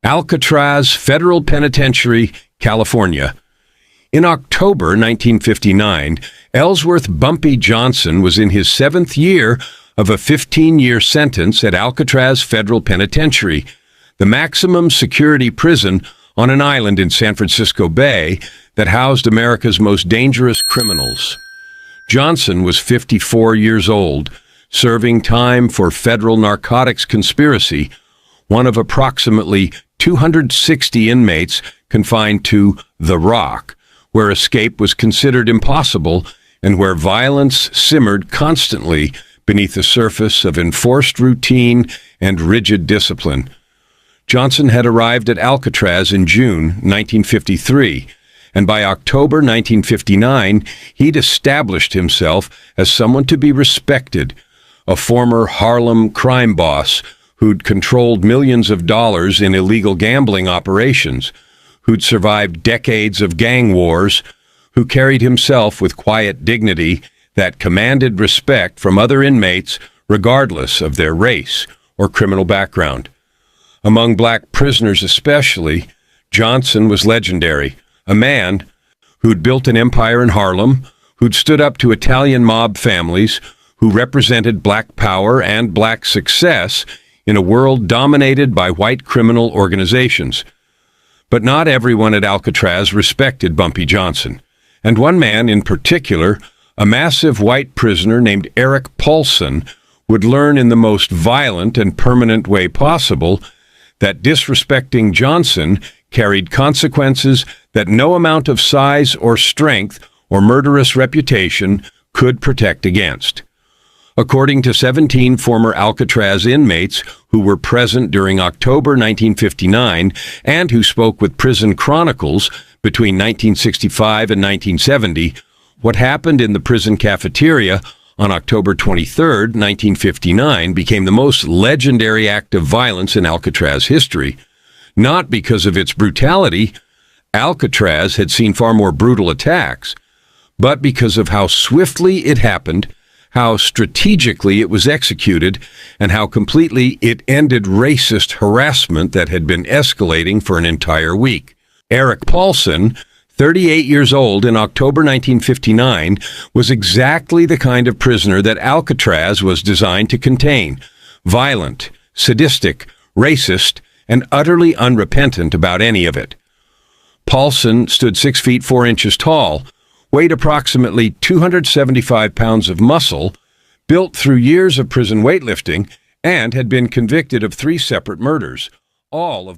Alcatraz Federal Penitentiary, California. In October 1959, Ellsworth Bumpy Johnson was in his 7th year of a 15-year sentence at Alcatraz Federal Penitentiary, the maximum security prison on an island in San Francisco Bay that housed America's most dangerous criminals. Johnson was 54 years old, serving time for federal narcotics conspiracy, one of approximately 260 inmates confined to The Rock, where escape was considered impossible and where violence simmered constantly beneath the surface of enforced routine and rigid discipline. Johnson had arrived at Alcatraz in June 1953, and by October 1959, he'd established himself as someone to be respected, a former Harlem crime boss who'd controlled millions of dollars in illegal gambling operations, who'd survived decades of gang wars, who carried himself with quiet dignity that commanded respect from other inmates regardless of their race or criminal background. Among black prisoners especially, Johnson was legendary, a man who'd built an empire in Harlem, who'd stood up to Italian mob families, who represented black power and black success in a world dominated by white criminal organizations. But not everyone at Alcatraz respected Bumpy Johnson, and one man in particular, a massive white prisoner named Eric Paulson, would learn in the most violent and permanent way possible that disrespecting Johnson carried consequences that no amount of size or strength or murderous reputation could protect against. According to 17 former Alcatraz inmates who were present during October 1959 and who spoke with Prison Chronicles between 1965 and 1970, what happened in the prison cafeteria on October 23, 1959, became the most legendary act of violence in Alcatraz history. Not because of its brutality — Alcatraz had seen far more brutal attacks — but because of how swiftly it happened, how strategically it was executed, and how completely it ended racist harassment that had been escalating for an entire week. Eric Paulson, 38 years old in October 1959, was exactly the kind of prisoner that Alcatraz was designed to contain: violent, sadistic, racist, and utterly unrepentant about any of it. Paulson stood 6 feet 4 inches tall, weighed approximately 275 pounds of muscle, built through years of prison weightlifting, and had been convicted of 3 separate murders, all of